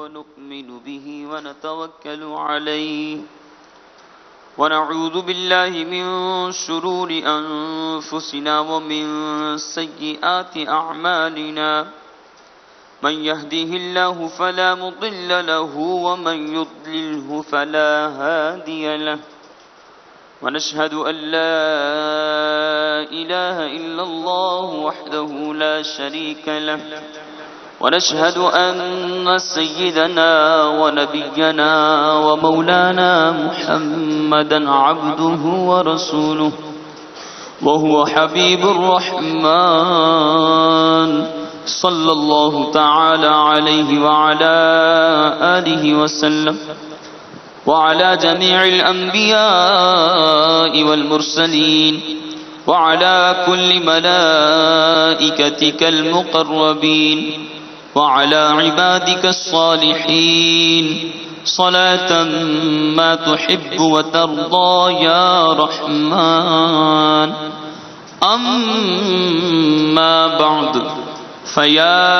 ونؤمن به ونتوكل عليه ونعوذ بالله من شرور أنفسنا ومن سيئات أعمالنا من يهده الله فلا مضل له ومن يضلله فلا هادي له ونشهد أن لا إله إلا الله وحده لا شريك له ونشهد أن سيدنا ونبينا ومولانا محمدا عبده ورسوله وهو حبيب الرحمن صلى الله تعالى عليه وعلى آله وسلم وعلى جميع الأنبياء والمرسلين وعلى كل ملائكتك المقربين وعلى عبادك الصالحين صلاة ما تحب وترضى يا رحمن أما بعد فيا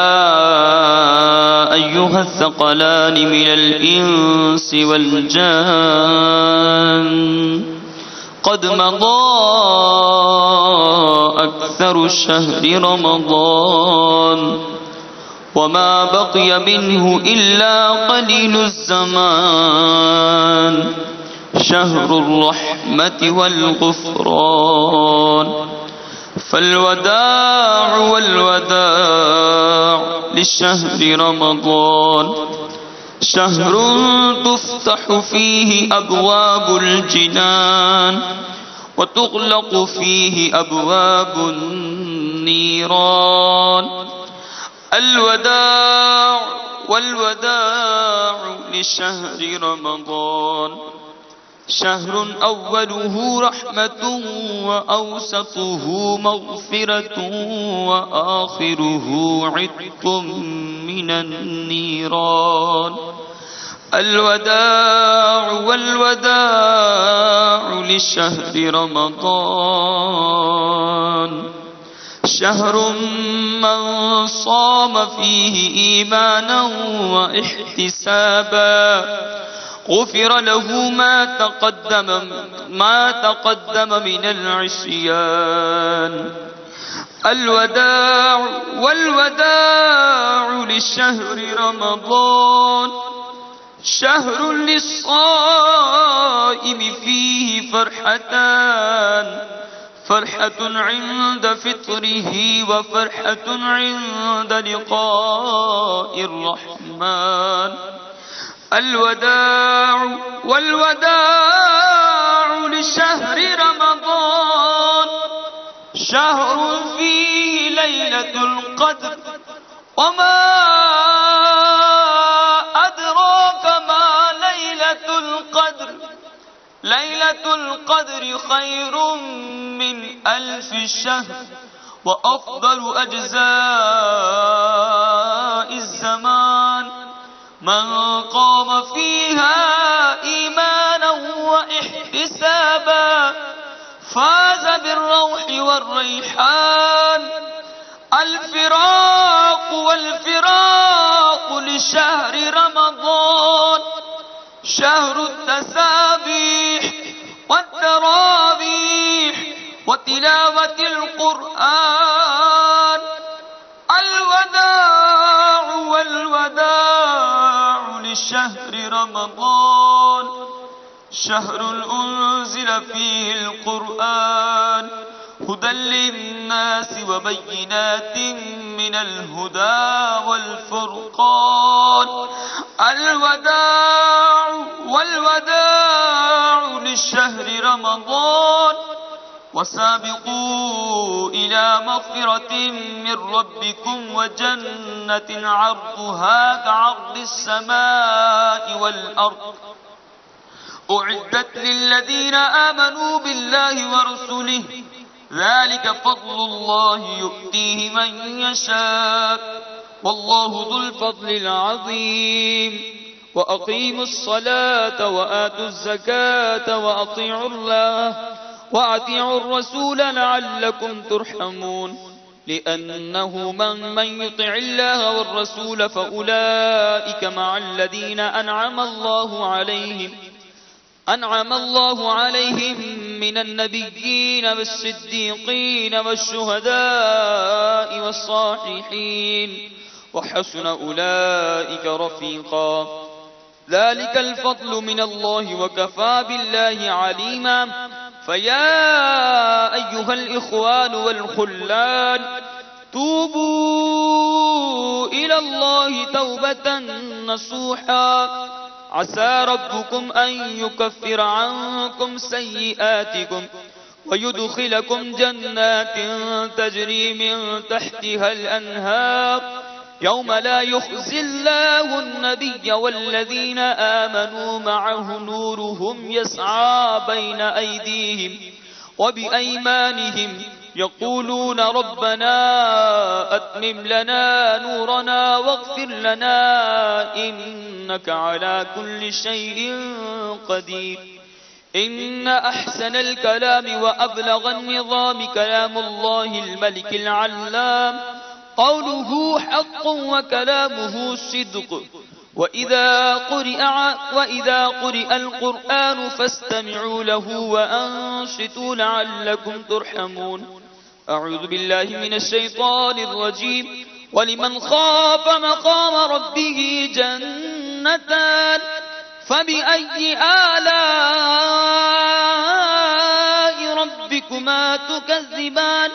أيها الثقلان من الإنس والجان قد مضى أكثر شهر رمضان وما بقي منه إلا قليل الزمان شهر الرحمة والغفران فالوداع والوداع للشهر رمضان شهر تفتح فيه أبواب الجنان وتغلق فيه أبواب النيران الوداع والوداع لشهر رمضان شهر أوله رحمة وأوسطه مغفرة وآخره عتق من النيران الوداع والوداع لشهر رمضان شهر من صام فيه إيمانا واحتسابا غفر له ما تقدم من العصيان الوداع والوداع لشهر رمضان شهر للصائم فيه فرحتان فرحة عند فطره وفرحة عند لقاء الرحمن الوداع والوداع لشهر رمضان شهر فيه ليلة القدر وما أدراك ما ليلة القدر ليلة القدر خير من 1000 شهر وأفضل أجزاء الزمان من قام فيها إيمانا واحتسابا فاز بالروح والريحان الفراق والفراق لشهر رمضان شهر التسابيح والتراويح وتلاوة القرآن الوداع والوداع لشهر رمضان شهر أنزل فيه القرآن هدى للناس وبينات من الهدى والفرقان الوداع والوداع للشهر رمضان وسابقوا إلى مغفرة من ربكم وجنة عرضها كعرض السماء والأرض أعدت للذين آمنوا بالله ورسله ذلك فضل الله يؤتيه من يشاء والله ذو الفضل العظيم وأقيموا الصلاة وآتوا الزكاة وأطيعوا الله وأطيعوا الرسول لعلكم ترحمون لأنه من يطع الله والرسول فأولئك مع الذين أنعم الله عليهم من النبيين والصديقين والشهداء والصالحين وحسن أولئك رفيقا. ذلك الفضل من الله وكفى بالله عليما. فيا أيها الإخوان والخلان توبوا إلى الله توبة نصوحا عسى ربكم أن يكفر عنكم سيئاتكم ويدخلكم جنات تجري من تحتها الأنهار يوم لا يخزي الله النبي والذين آمنوا معه نورهم يسعى بين أيديهم وبأيمانهم يقولون ربنا أتمم لنا نورنا واغفر لنا إنك على كل شيء قدير. إن أحسن الكلام وأبلغ النظام كلام الله الملك العلام قوله حق وكلامه صدق. وإذا قرئ القرآن فاستمعوا له وأنصتوا لعلكم ترحمون. أعوذ بالله من الشيطان الرجيم. ولمن خاف مقام ربه جنتان فبأي آلاء ربكما تكذبان.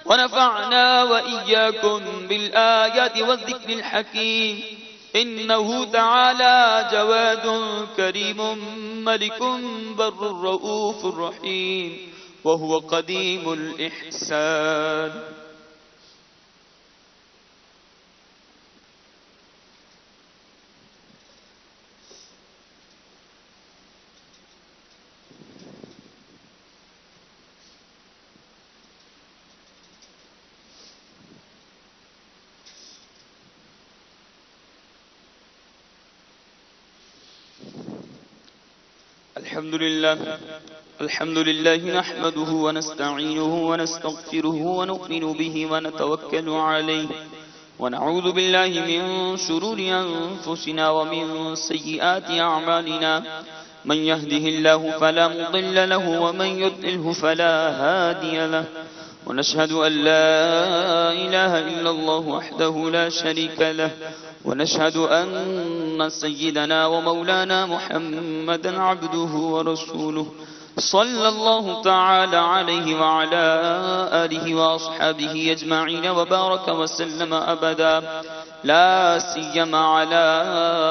ونفعنا وإياكم بالآيات والذكر الحكيم. إنه تعالى جواد كريم ملك بر رؤوف رحيم وهو قديم الإحسان. الحمد لله نحمده ونستعينه ونستغفره ونؤمن به ونتوكل عليه ونعوذ بالله من شرور أنفسنا ومن سيئات أعمالنا. من يهده الله فلا مضل له ومن يضلله فلا هادي له. ونشهد أن لا إله إلا الله وحده لا شريك له. ونشهد أن سيدنا ومولانا محمدا عبده ورسوله صلى الله تعالى عليه وعلى آله وأصحابه أجمعين وبارك وسلم أبدا لا سيما على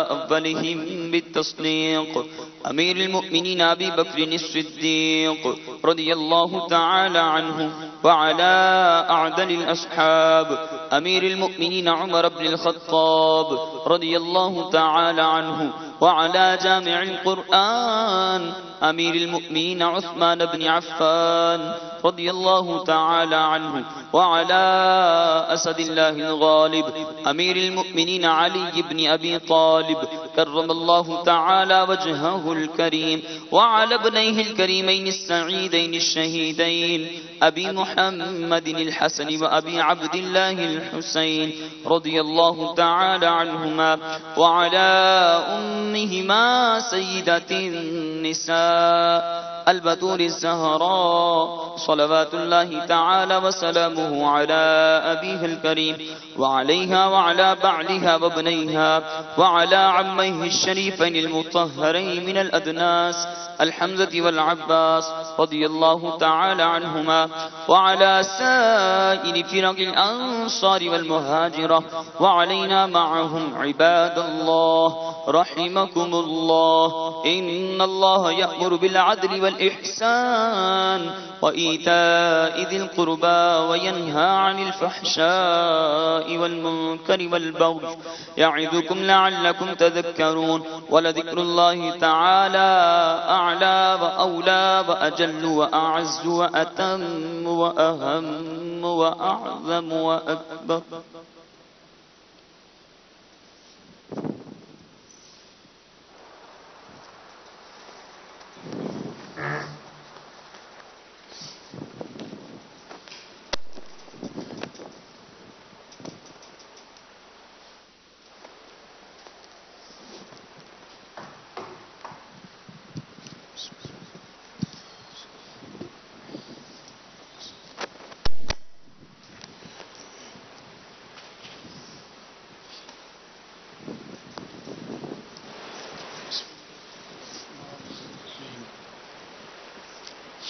أفضلهم بالتصديق أمير المؤمنين أبي بكر الصديق رضي الله تعالى عنه وعلى أعدل الأصحاب أمير المؤمنين عمر بن الخطاب رضي الله تعالى عنه وعلى جامع القرآن أمير المؤمنين عثمان بن عفان رضي الله تعالى عنه وعلى أسد الله الغالب أمير المؤمنين علي بن أبي طالب كرم الله تعالى وجهه الكريم وعلى ابنيه الكريمين السعيدين الشهيدين أبي محمد الحسن وأبي عبد الله الحسين رضي الله تعالى عنهما وعلى أمهما سيدة النساء البتول الزهراء صلوات الله تعالى وسلامه على أبيها الكريم وعليها وعلى بعلها وابنيها وعلى عميه الشريفين المطهرين من الأدناس الحمزة والعباس رضي الله تعالى عنهما وعلى سائر فرق الأنصار والمهاجرة وعلينا معهم عباد الله رحمكم الله. إن الله يأمر بالعدل والإحسان وإيتاء ذي القربى وينهى عن الفحشاء والمنكر والبغي يعظكم لعلكم تذكرون. ولذكر الله تعالى أعلى وأولى وأجل وأعز وأتم وأهم وأعظم وأكبر.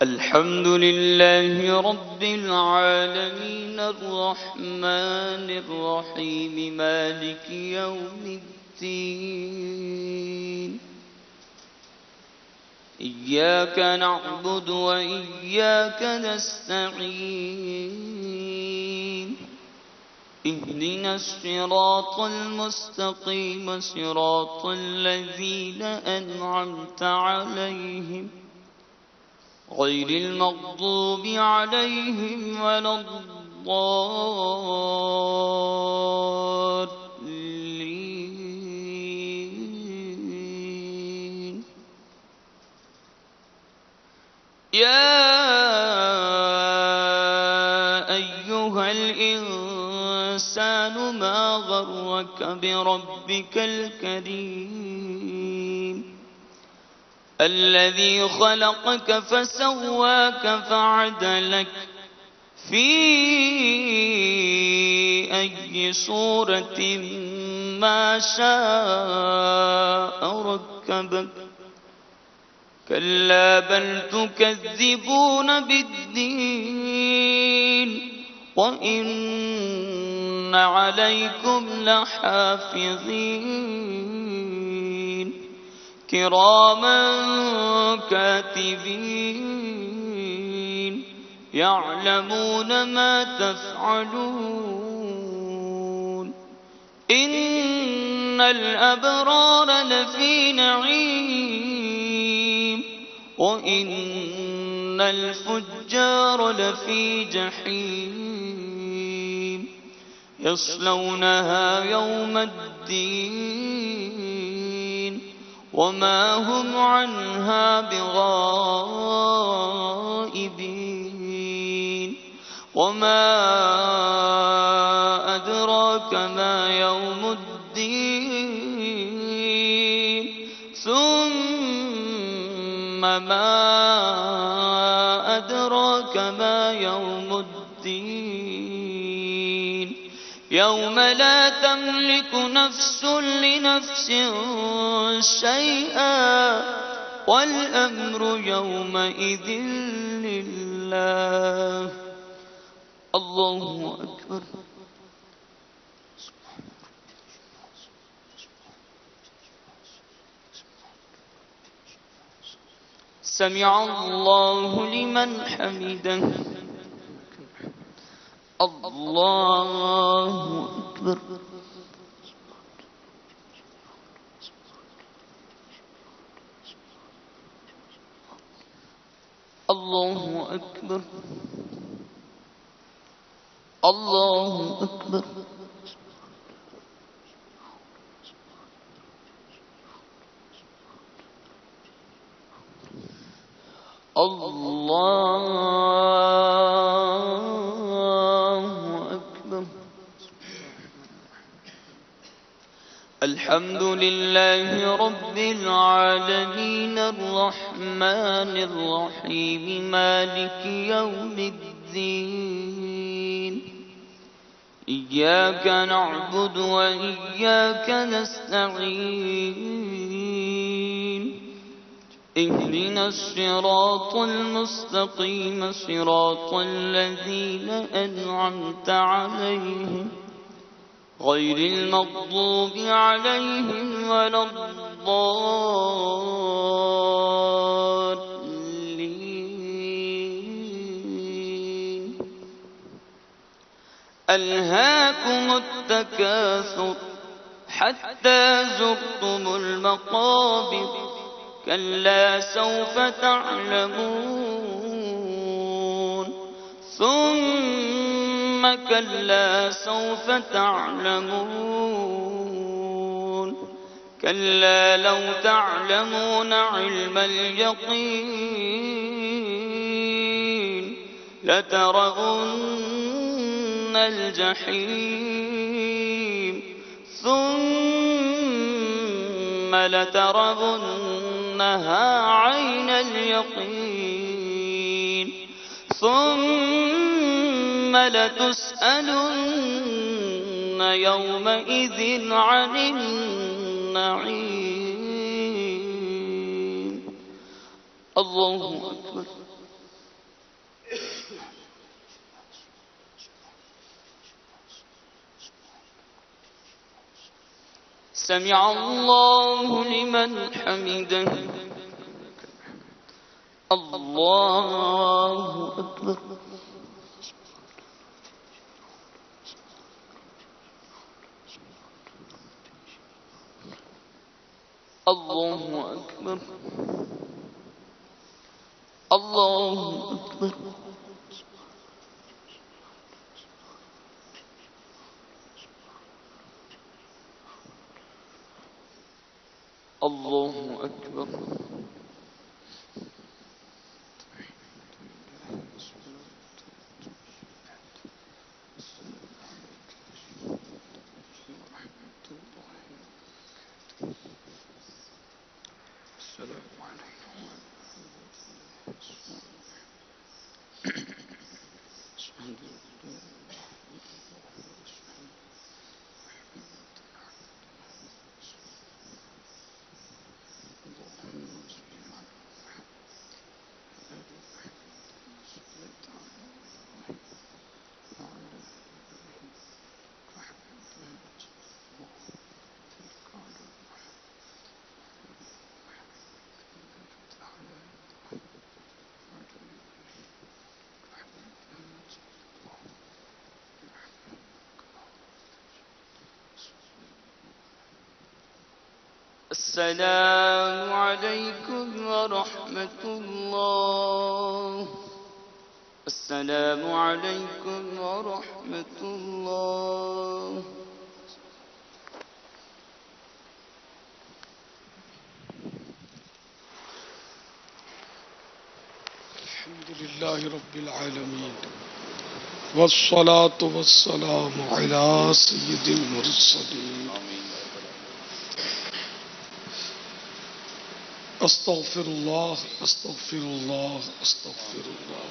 الحمد لله رب العالمين الرحمن الرحيم مالك يوم الدين إياك نعبد وإياك نستعين اهدنا الصراط المستقيم صراط الذين أنعمت عليهم غير المغضوب عليهم ولا الضالين. يا أيها الإنسان ما غرك بربك الكريم الذي خلقك فسواك فعدلك في أي صورة ما شاء ركبك كلا بل تكذبون بالدين وإن عليكم لحافظين كراما كاتبين يعلمون ما تفعلون إن الأبرار لفي نعيم وإن الفجار لفي جحيم يصلونها يوم الدين وما هم عنها بغائبين وما أدراك ما يوم الدين ثم ما أدراك ما يوم الدين يوم لا تملك نفس لنفس شيئا والأمر يومئذ لله. الله أكبر. سمع الله لمن حمده. الله أكبر. الله أكبر. الله أكبر. الله أكبر. الحمد لله رب العالمين الرحمن الرحيم مالك يوم الدين. إياك نعبد وإياك نستعين. اهدنا الصراط المستقيم صراط الذين أنعمت عليهم غير المغضوب عليهم ولا الضالين. ألهاكم التكاثر حتى زرتم المقابر. كلا سوف تعلمون ثم كلا سوف تعلمون. كلا لو تعلمون علم اليقين لترون الجحيم ثم لترونها عين اليقين ثم لتسألن يومئذ عن النعيم. الله أكبر. سمع الله لمن حمده. الله أكبر. الله أكبر. الله أكبر. الله أكبر. السلام عليكم ورحمة الله. السلام عليكم ورحمة الله. الحمد لله رب العالمين والصلاة والسلام على سيد المرسلين. استغفر الله استغفر الله استغفر الله